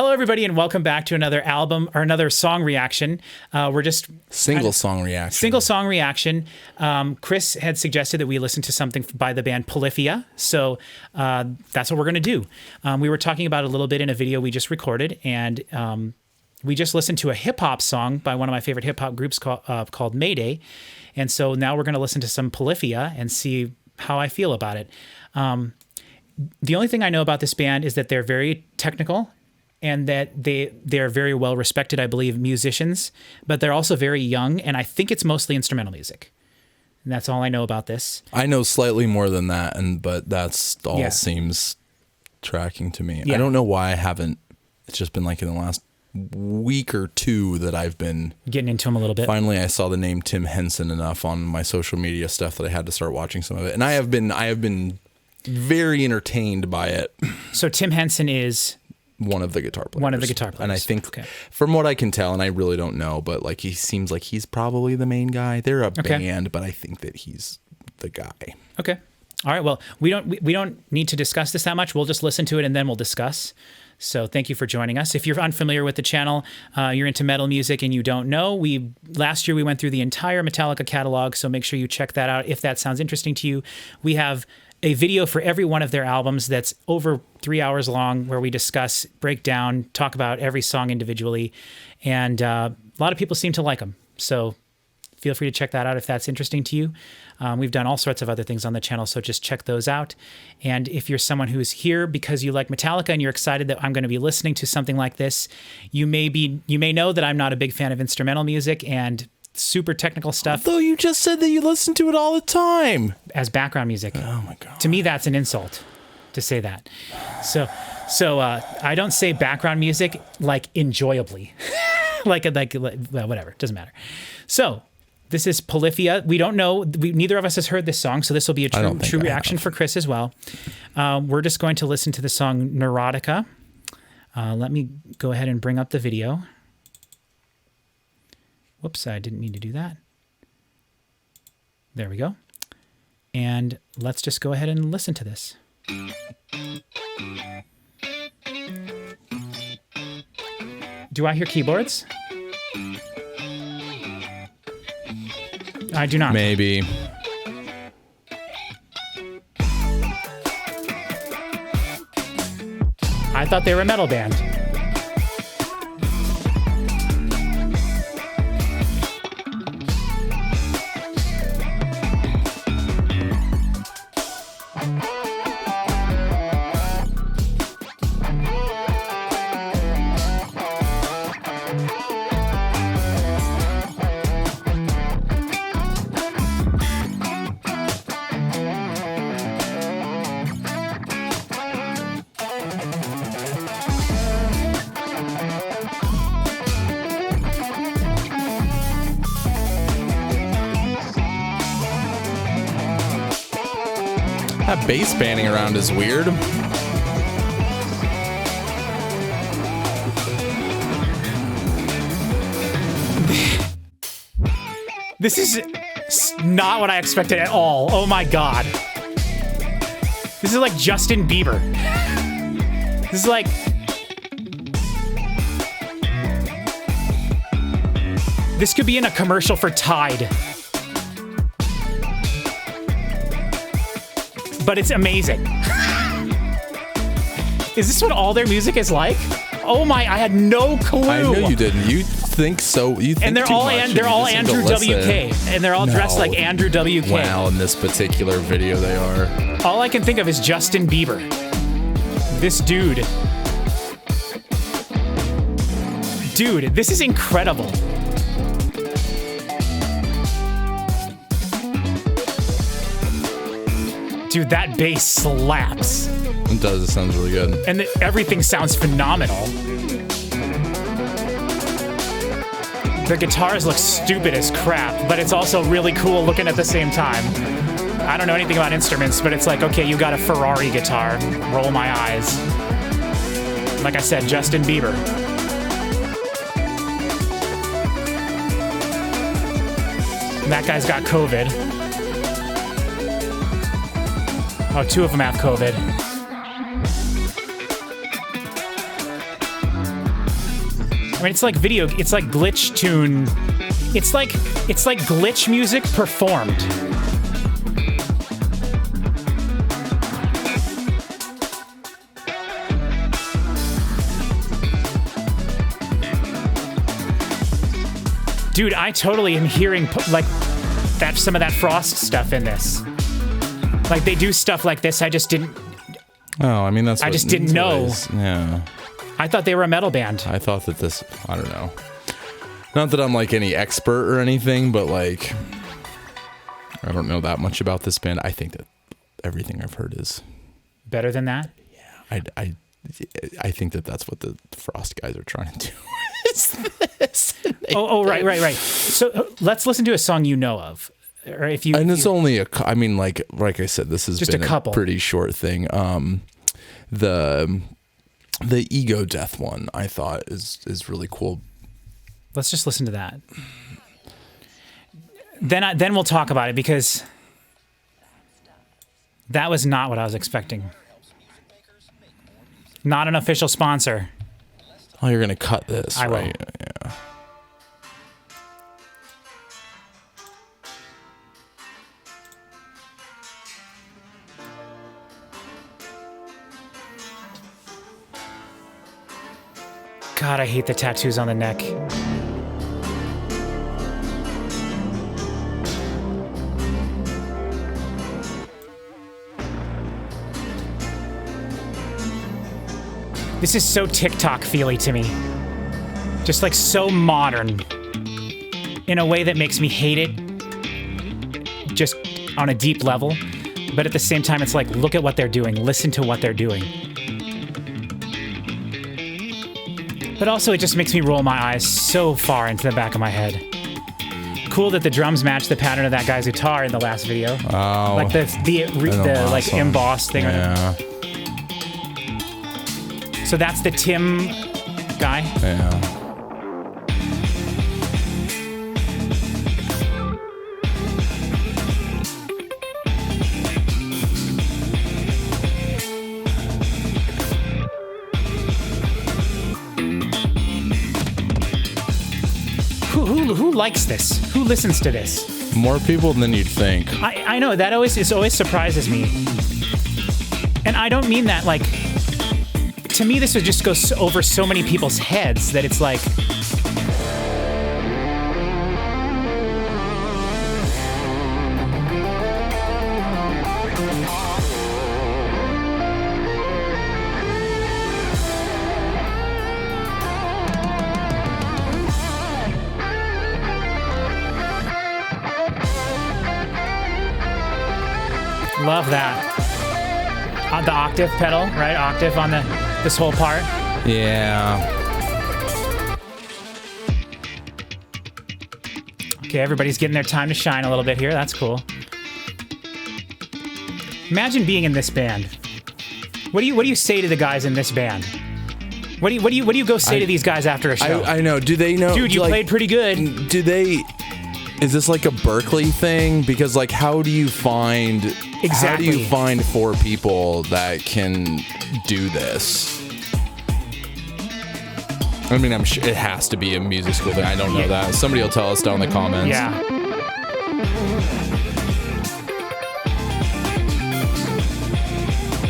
Hello, everybody, and welcome back to another album or another song reaction. We're just Single song reaction. Chris had suggested that we listen to something by the band Polyphia, so that's what we're going to do. We were talking about it a little bit in a video we just recorded, and we just listened to a hip hop song by one of my favorite hip hop groups called Mayday, and so now we're going to listen to some Polyphia and see how I feel about it. The only thing I know about this band is that they're very technical and that they're very well respected, I believe, musicians, but they're also very young, and I think it's mostly instrumental music. And that's all I know about this. I know slightly more than that, but that's all seems tracking to me. Yeah. I don't know why I haven't. It's just been like in the last week or two that I've been getting into them a little bit. Finally, I saw the name Tim Henson enough on my social media stuff that I had to start watching some of it, and I have been very entertained by it. So Tim Henson is one of the guitar players. And I think from what I can tell, and I really don't know, but like he seems like he's probably the main guy. They're a band, but I think that he's the guy. Okay. All right. Well, we don't need to discuss this that much. We'll just listen to it and then we'll discuss. So thank you for joining us. If you're unfamiliar with the channel, you're into metal music and you don't know, last year we went through the entire Metallica catalog, so make sure you check that out if that sounds interesting to you. We have a video for every one of their albums that's over 3 hours long, where we discuss, break down, talk about every song individually, and a lot of people seem to like them. So feel free to check that out if that's interesting to you. We've done all sorts of other things on the channel, so just check those out. And if you're someone who's here because you like Metallica and you're excited that I'm going to be listening to something like this, you may know that I'm not a big fan of instrumental music and super technical stuff. Although you just said that you listen to it all the time as background music. Oh my God. To me, that's an insult to say that. So I don't say background music like enjoyably, like well, whatever, doesn't matter. So this is Polyphia. We don't know. Neither of us has heard this song, so this will be a true reaction for Chris as well. We're just going to listen to the song Neurotica. Let me go ahead and bring up the video. Whoops, I didn't mean to do that. There we go. And let's just go ahead and listen to this. Do I hear keyboards? I do not. Maybe. I thought they were a metal band. That bass banding around is weird. This is not what I expected at all. Oh my God. This is like Justin Bieber. This is like... This could be in a commercial for Tide. But it's amazing. Is this what all their music is like? Oh my, I had no clue. I know you didn't. You think so. You think and they're all Andrew WK. And they're all dressed like Andrew WK. Wow, in this particular video they are. All I can think of is Justin Bieber. This dude. Dude, this is incredible. Dude, that bass slaps. It does. It sounds really good. And everything sounds phenomenal. The guitars look stupid as crap, but it's also really cool looking at the same time. I don't know anything about instruments, but it's like, okay, you got a Ferrari guitar. Roll my eyes. Like I said, Justin Bieber. That guy's got COVID. Oh, two of them have COVID. I mean, it's like it's like glitch tune. It's like glitch music performed. Dude, I totally am hearing like some of that Frost stuff in this. Like they do stuff like this. I just didn't. Oh, I mean I just didn't know. Yeah. I thought they were a metal band. I thought that this. I don't know. Not that I'm like any expert or anything, but like I don't know that much about this band. I think that everything I've heard is better than that. Yeah. I think that that's what the Frost guys are trying to do. Is this? Right. So let's listen to a song you know of, or if you. And it's only I mean, like I said, this has just been a couple. Pretty short thing. The Ego Death one I thought is really cool. Let's just listen to that. Then we'll talk about it, because that was not what I was expecting. Not an official sponsor. Oh, you're gonna cut this, I right? will. Yeah. God, I hate the tattoos on the neck. This is so TikTok-feely to me. Just like so modern. In a way that makes me hate it. Just on a deep level. But at the same time, it's like, look at what they're doing. Listen to what they're doing. But also, it just makes me roll my eyes so far into the back of my head. Cool that the drums match the pattern of that guy's guitar in the last video. Oh, like the like embossed thing. Yeah. So that's the Tim guy. Yeah. Who likes this? Who listens to this? More people than you'd think. I know, that always surprises me. And I don't mean that like, to me this would just go over so many people's heads that it's like, love that. The octave pedal, right? Octave on this whole part. Yeah. Okay, everybody's getting their time to shine a little bit here. That's cool. Imagine being in this band. What do you say to the guys in this band? What do you go say to these guys after a show? I know. Do they know? Dude, you played pretty good. Do they? Is this like a Berkeley thing? Because like, how do you find? Exactly. How do you find 4 people that can do this? I mean, I'm sure it has to be a music school thing. I don't know that. Somebody will tell us down in the comments. Yeah.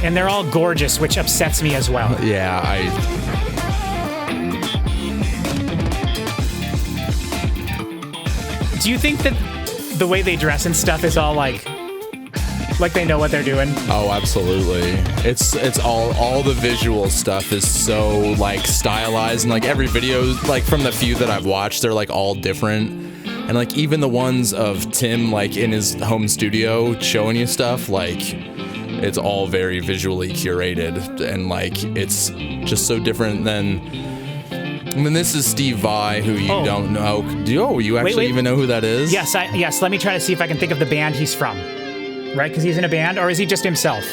And they're all gorgeous, which upsets me as well. Yeah, Do you think that the way they dress and stuff is all like they know what they're doing? Oh, absolutely. It's all the visual stuff is so like stylized, and like every video, like from the few that I've watched, they're like all different. And like even the ones of Tim like in his home studio showing you stuff, like it's all very visually curated, and like it's just so different than. I mean, this is Steve Vai, who you don't know. You actually even know who that is? Yes, yes. Let me try to see if I can think of the band he's from. Right? Because he's in a band, or is he just himself?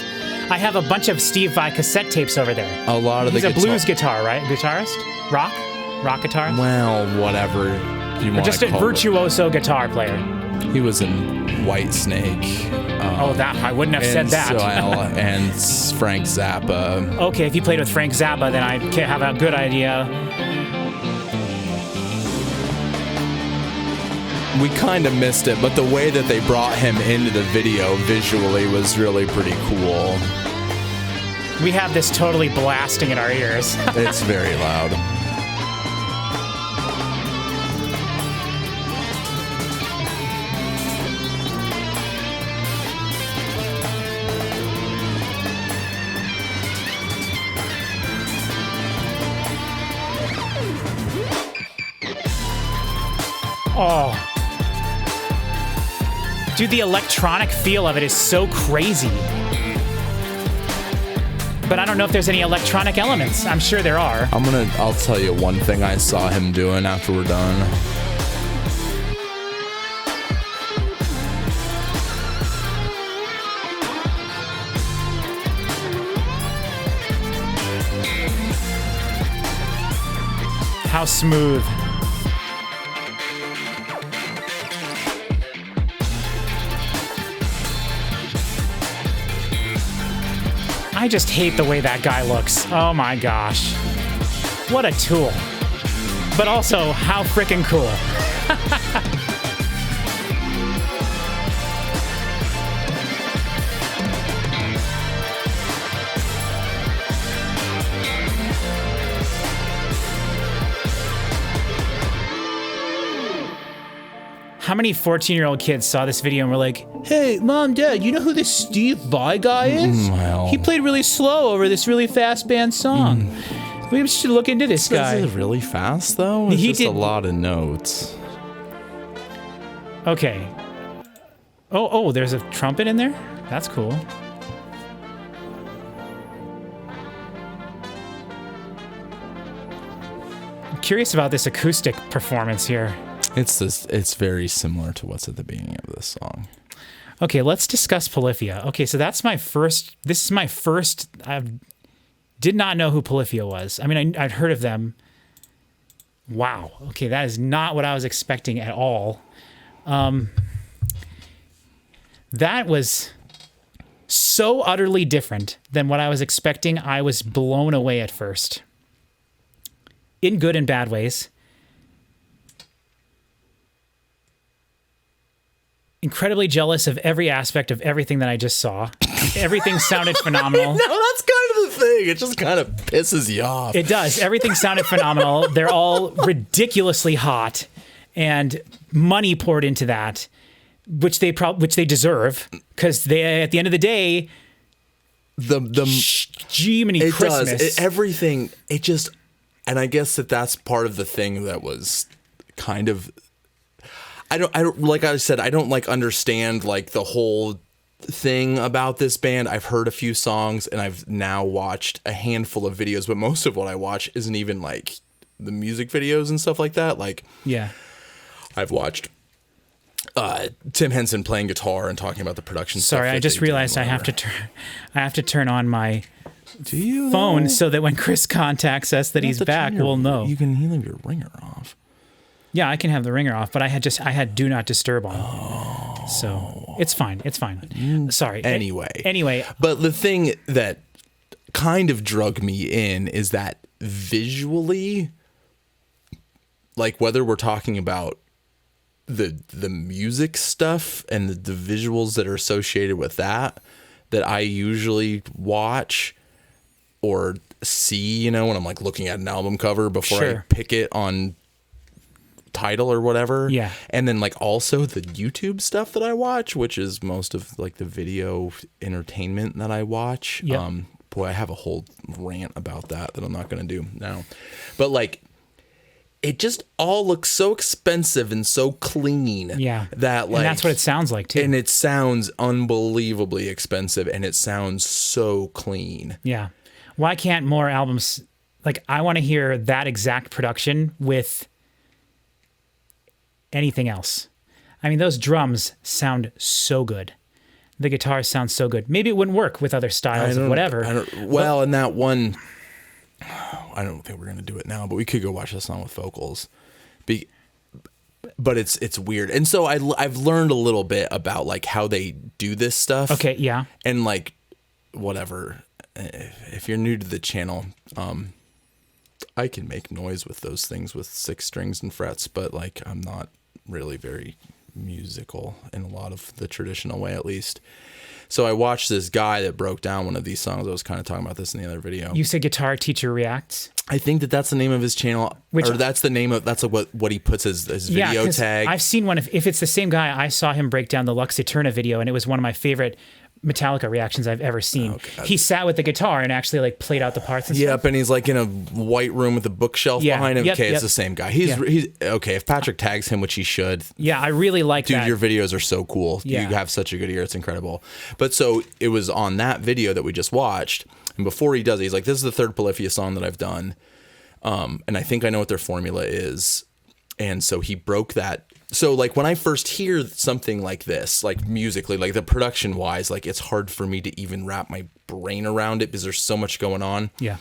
I have a bunch of Steve Vai cassette tapes over there. A lot of He's a blues guitar, right? Guitarist? Rock guitarist? Well, whatever you want to just a virtuoso guitar player. He was in White Snake. That I wouldn't have said that. And Frank Zappa. Okay, if you played with Frank Zappa, then I can't have a good idea. we kind of missed it, but the way that they brought him into the video visually was really pretty cool. We have this totally blasting in our ears. It's very loud. Oh. Dude, the electronic feel of it is so crazy. But I don't know if there's any electronic elements. I'm sure there are. I'll tell you one thing I saw him doing after we're done. How smooth. I just hate the way that guy looks. Oh my gosh. What a tool. But also, how freaking cool. How many 14-year-old kids saw this video and were like, hey, Mom, Dad, you know who this Steve Vai guy is? Well, He played really slow over this really fast band song. We should look into this guy. Is it really fast, though? It's just a lot of notes. Okay. Oh, there's a trumpet in there? That's cool. I'm curious about this acoustic performance here. It's very similar to what's at the beginning of this song. Okay, let's discuss Polyphia. Okay, so this is my first, I did not know who Polyphia was. I mean, I'd heard of them. Wow. Okay, that is not what I was expecting at all. That was so utterly different than what I was expecting. I was blown away at first. In good and bad ways. Incredibly jealous of every aspect of everything that I just saw. Everything sounded phenomenal. No, that's kind of the thing. It just kind of pisses you off. It does. Everything sounded phenomenal. They're all ridiculously hot, and money poured into that, which they deserve, because they, at the end of the day, Jiminy Christmas. Everything. It just, and I guess that's part of the thing that was kind of. I don't like I said, I don't like understand like the whole thing about this band. I've heard a few songs and I've now watched a handful of videos, but most of what I watch isn't even like the music videos and stuff like that. Like, yeah, I've watched Tim Henson playing guitar and talking about the production stuff. Sorry, I just realized I have to turn on my phone so that when Chris contacts us that he's back, we'll know. You can leave your ringer off. Yeah, I can have the ringer off, but I had do not disturb on. So it's fine. It's fine. Sorry. Anyway. But the thing that kind of drug me in is that visually, like whether we're talking about the music stuff and the visuals that are associated with that I usually watch or see, when I'm like looking at an album cover before I pick it on Tidal or whatever. Yeah. And then like also the YouTube stuff that I watch, which is most of like the video entertainment that I watch. Yep. Boy, I have a whole rant about that I'm not going to do now. But like it just all looks so expensive and so clean. Yeah. That like, and that's what it sounds like too. And it sounds unbelievably expensive and it sounds so clean. Yeah. Why can't more albums, like I want to hear that exact production with anything else. I mean, those drums sound so good. The guitars sound so good. Maybe it wouldn't work with other styles of whatever. And that one, I don't think we're going to do it now, but we could go watch the song with vocals. But it's weird. And so I've learned a little bit about like how they do this stuff. Okay, yeah. And like, whatever. If you're new to the channel, I can make noise with those things with 6 strings and frets, but like I'm not really very musical in a lot of the traditional way, at least. So I watched this guy that broke down one of these songs. I was kind of talking about this in the other video. You said Guitar Teacher Reacts? I think that's the name of his channel, that's the name of, that's what he puts his video tag. I've seen one, if it's the same guy, I saw him break down the Lux Eterna video, and it was one of my favorite Metallica reactions I've ever seen. He sat with the guitar and actually like played out the parts and stuff. Yep, and he's like in a white room with a bookshelf behind him. It's the same guy. He's okay. If Patrick tags him, which he should. Yeah, I really like that. Dude, your videos are so cool. You have such a good ear. It's incredible. But so it was on that video that we just watched, and before he does it, he's like, "This is the third Polyphia song that I've done, and I think I know what their formula is." And so he broke that. So like when I first hear something like this, like musically, like the production wise, like it's hard for me to even wrap my brain around it because there's so much going on. Yeah.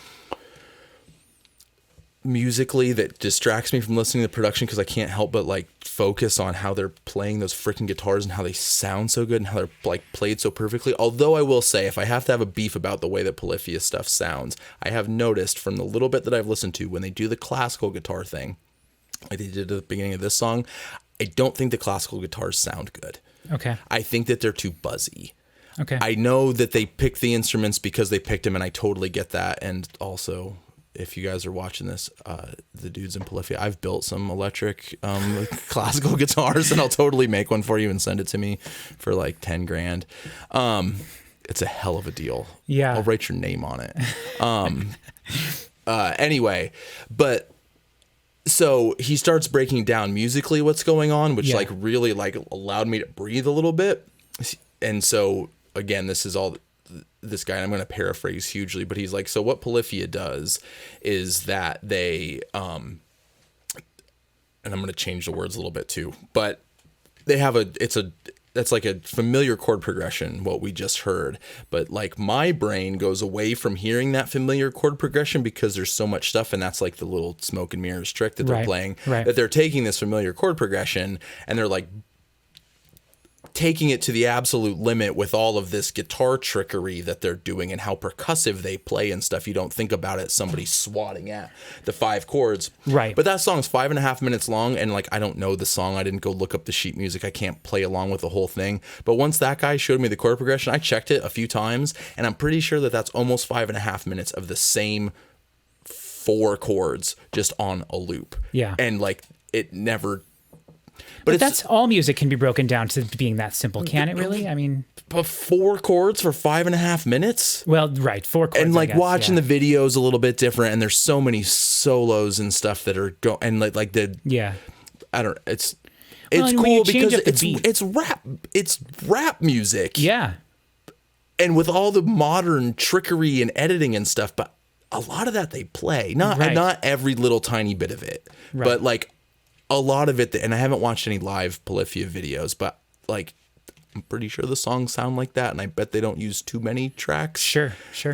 Musically, that distracts me from listening to the production because I can't help but like focus on how they're playing those freaking guitars and how they sound so good and how they're like played so perfectly. Although I will say, if I have to have a beef about the way that Polyphia stuff sounds, I have noticed from the little bit that I've listened to when they do the classical guitar thing, like they did at the beginning of this song, I don't think the classical guitars sound good. Okay. I think that they're too buzzy. Okay. I know that they picked the instruments because they picked them, and I totally get that. And also, if you guys are watching this, the dudes in Polyphia, I've built some electric classical guitars, and I'll totally make one for you and send it to me for like 10 grand. It's a hell of a deal. Yeah. I'll write your name on it. Anyway, but so he starts breaking down musically what's going on, which like really like allowed me to breathe a little bit. And so again, this is all this guy, and I'm going to paraphrase hugely, but he's like, so what Polyphia does is that they, and I'm going to change the words a little bit too, but they have that's like a familiar chord progression, what we just heard. But like my brain goes away from hearing that familiar chord progression because there's so much stuff. And that's like the little smoke and mirrors trick that they're playing, that they're taking this familiar chord progression and they're like taking it to the absolute limit with all of this guitar trickery that they're doing and how percussive they play and stuff. You don't think about it, somebody swatting at the 5 chords. Right. But that song's 5.5 minutes long, and like I don't know the song. I didn't go look up the sheet music. I can't play along with the whole thing. But once that guy showed me the chord progression, I checked it a few times, and I'm pretty sure that that's almost 5.5 minutes of the same 4 chords just on a loop. Yeah. And like it never. But that's all music can be broken down to being that simple, can it really? I mean, but 4 chords for 5.5 minutes? Well, right, 4 chords. And like watching the videos a little bit different, and there's so many solos and stuff that are and like the I don't. It's cool because it's rap music. Yeah. And with all the modern trickery and editing and stuff, but a lot of that they play, not every little tiny bit of it, but like a lot of it. And I haven't watched any live Polyphia videos, but like I'm pretty sure the songs sound like that, and I bet they don't use too many tracks. Sure.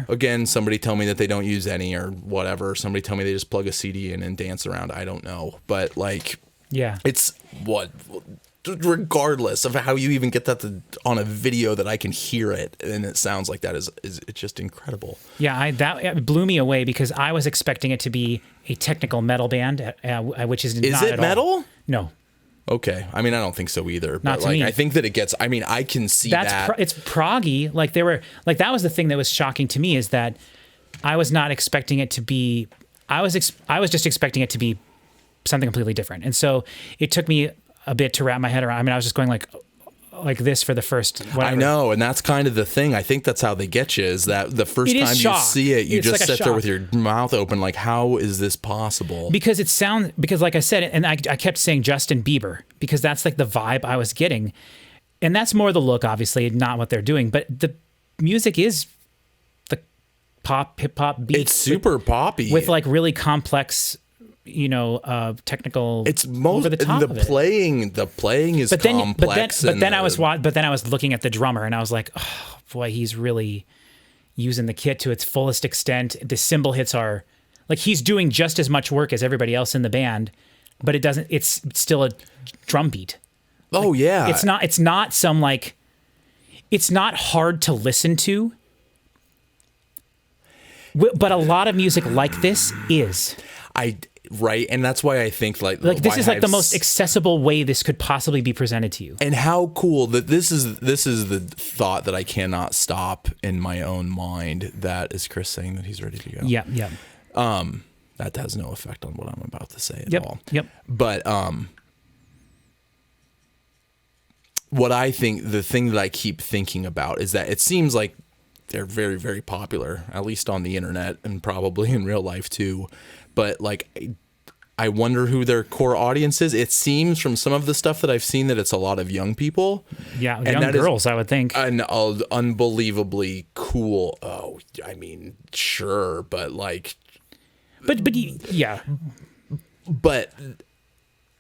Again, somebody tell me that they don't use any or whatever. Somebody tell me they just plug a CD in and dance around. I don't know, but like, it's regardless of how you even get that on a video that I can hear it and it sounds like that is it's just incredible. Yeah, that blew me away because I was expecting it to be a technical metal band, which is not at all. Is it metal? No. Okay. I mean, I don't think so either. Not but to like, me. I think that it gets. I mean, I can see that. It's proggy. Like they were. Like that was the thing that was shocking to me is that I was not expecting it to be. I was just expecting it to be something completely different, and so it took me a bit to wrap my head around. I mean, I was just going like this for the first. Whatever. I know, and that's kind of the thing. I think that's how they get you. Is that the first time you see it, you just sit there with your mouth open, like, how is this possible? Because like I said, and I kept saying Justin Bieber because that's like the vibe I was getting, and that's more the look, obviously, not what they're doing. But the music is the hip hop beat. It's super poppy with like really complex. Technical. It's most over the top the playing. The playing is complex. But then I was looking at the drummer and I was like, oh boy, he's really using the kit to its fullest extent. The cymbal hits are like he's doing just as much work as everybody else in the band, but it doesn't. It's still a drum beat. Oh like, yeah. It's not some like. It's not hard to listen to. But a lot of music like this is. Right. And that's why I think like this is like the I've most accessible way this could possibly be presented to you. And how cool that this is the thought that I cannot stop in my own mind. That is Chris saying that he's ready to go. Yeah. Yeah. That has no effect on what I'm about to say at all. Yep. But what I think, the thing that I keep thinking about is that it seems like they're very, very popular, at least on the internet and probably in real life too. But like, I wonder who their core audience is. It seems from some of the stuff that I've seen that it's a lot of young people. Yeah, young girls, I would think. And unbelievably cool. Oh, I mean, sure, but like... But yeah. But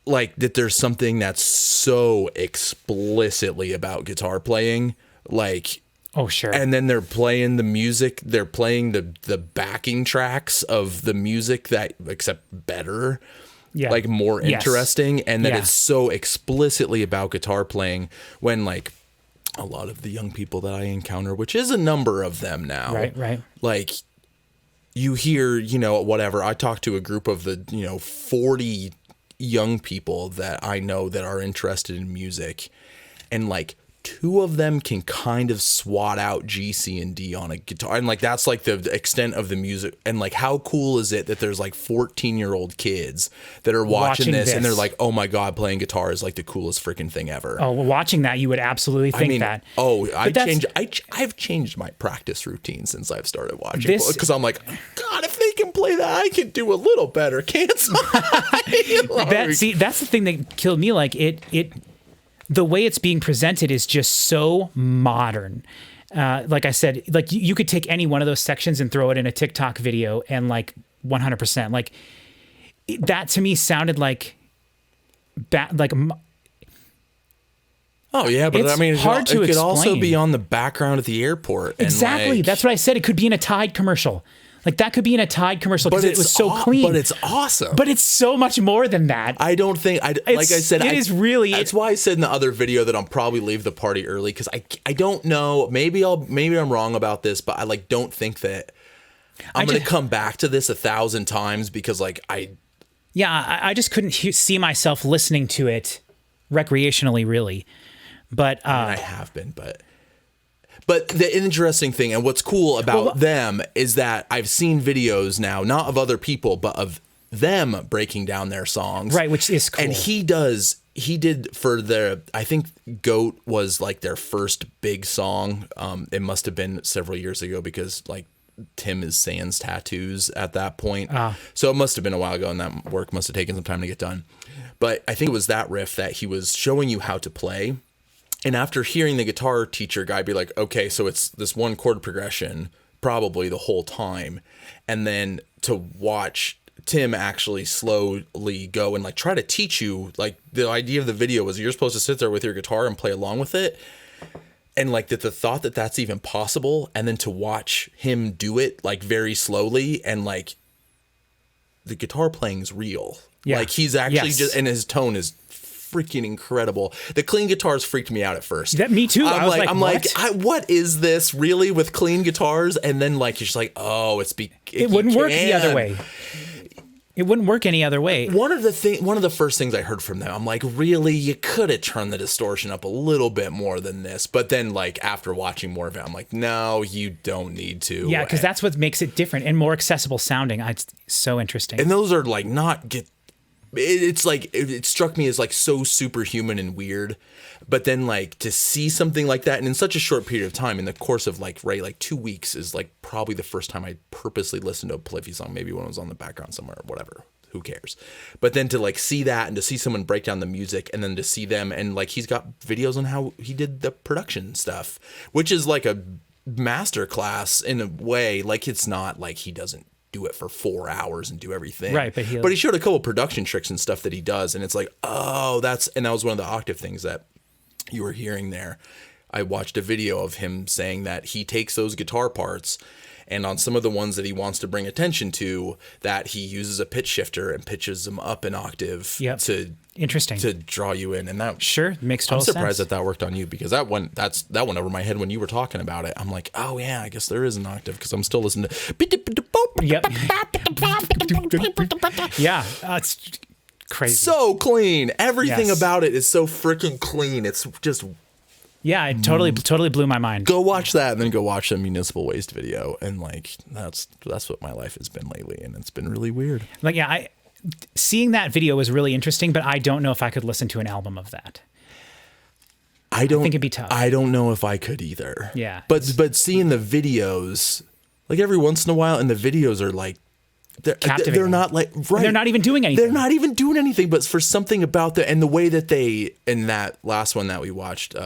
like that there's something that's so explicitly about guitar playing, like... Oh, sure. And then they're playing the music. They're playing the backing tracks of the music that, except better, like more interesting. And that it's so explicitly about guitar playing when like a lot of the young people that I encounter, which is a number of them now. Right. Like you hear, you know, whatever. I talked to a group of the, 40 young people that I know that are interested in music, and like, 2 of them can kind of swat out G, C, and D on a guitar. And like, that's like the extent of the music. And like, how cool is it that there's like 14-year-old kids that are watching this and they're like, oh my God, playing guitar is like the coolest freaking thing ever. Oh, well, watching that, you would absolutely think that. Oh, I've changed my practice routine since I've started watching this, because I'm like, God, if they can play that, I can do a little better, can't I? That's the thing that killed me. Like the way it's being presented is just so modern. Like I said, like you could take any one of those sections and throw it in a TikTok video and like 100%. Like that to me sounded like oh yeah, but it's I mean, hard to it could explain. also be on the background at the airport. Exactly. And like, that's what I said. It could be in a Tide commercial. Like that could be in a Tide commercial because it was so clean. But it's awesome. But it's so much more than that. I don't think like I said, it is really. That's why I said in the other video that I'll probably leave the party early, because I don't know. Maybe I'm wrong about this, but I like don't think that I'm going to come back to this 1,000 times, because like I just couldn't see myself listening to it recreationally, really. But I have been, But the interesting thing, and what's cool about them, is that I've seen videos now, not of other people, but of them breaking down their songs. Right, which is cool. And he did for I think Goat was like their first big song. It must have been several years ago, because like Tim is sans tattoos at that point. So it must have been a while ago, and that work must have taken some time to get done. But I think it was that riff that he was showing you how to play. And after hearing the guitar teacher guy be like, okay, so it's this one chord progression probably the whole time. And then to watch Tim actually slowly go and like try to teach you, like the idea of the video was you're supposed to sit there with your guitar and play along with it. And like the thought that that's even possible. And then to watch him do it like very slowly, and like the guitar playing is real. Yeah. Like he's actually just, and his tone is freaking incredible. The clean guitars freaked me out at first. Me too. I'm like, what is this really with clean guitars? And then like you're just like, oh, it wouldn't work the other way. It wouldn't work any other way. One of the first things I heard from them, I'm like, really, you could have turned the distortion up a little bit more than this. But then like after watching more of it, I'm like, no, you don't need to. Yeah, because that's what makes it different and more accessible sounding. It's so interesting. And those are like it's like, it struck me as like so superhuman and weird, but then like to see something like that, and in such a short period of time, in the course of like 2 weeks, is like probably the first time I purposely listened to a Polyphia song, maybe when it was on the background somewhere or whatever, who cares. But then to like see that, and to see someone break down the music, and then to see them, and like he's got videos on how he did the production stuff, which is like a master class in a way. Like it's not like he doesn't do it for 4 hours and do everything. Right, but he showed a couple production tricks and stuff that he does, and it's like, oh, that was one of the octave things that you were hearing there. I watched a video of him saying that he takes those guitar parts and on some of the ones that he wants to bring attention to, that he uses a pitch shifter and pitches them up an octave to interesting to draw you in. And that sure makes total sense. I'm surprised sense. that worked on you, because that went over my head when you were talking about it. I'm like, oh yeah, I guess there is an octave, because I'm still listening to Yep. Yeah, it's crazy. So clean. Everything about it is so freaking clean. It's just it totally blew my mind. go watch that, and then go watch a municipal waste video, and like that's what my life has been lately, and it's been really weird. Like seeing that video was really interesting, but I don't know if I could listen to an album of that. I think it'd be tough. I don't know if I could either. Yeah. But seeing the videos, like every once in a while, and the videos are like they're not like right. And they're not even doing anything. They're not even doing anything, but for something about and the way that they, in that last one that we watched,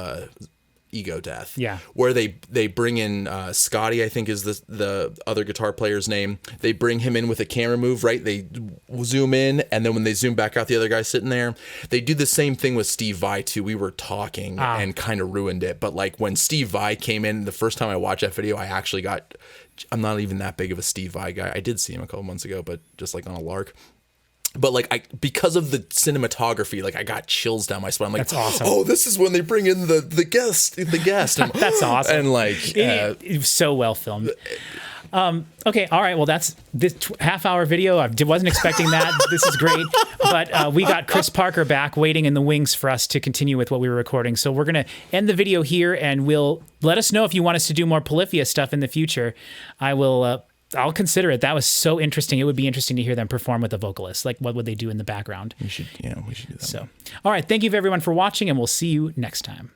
Ego Death, where they bring in Scotty, I think is the other guitar player's name. They bring him in with a camera move, right? They zoom in, and then when they zoom back out, the other guy's sitting there. They do the same thing with Steve Vai too. We were talking and kind of ruined it, but like when Steve Vai came in, the first time I watched that video, I actually I'm not even that big of a Steve Vai guy. I did see him a couple months ago, but just like on a lark. But like because of the cinematography, like I got chills down my spine. I'm like, that's awesome. Oh, this is when they bring in the guest. And, that's awesome. And like it was so well filmed. Okay, all right. Well, that's this half-hour video. I wasn't expecting that. This is great. But we got Chris Parker back waiting in the wings for us to continue with what we were recording. So we're going to end the video here, and we'll let us know if you want us to do more Polyphia stuff in the future. I'll consider it. That was so interesting. It would be interesting to hear them perform with a vocalist. Like, what would they do in the background? We should do that. So, all right. Thank you everyone for watching, and we'll see you next time.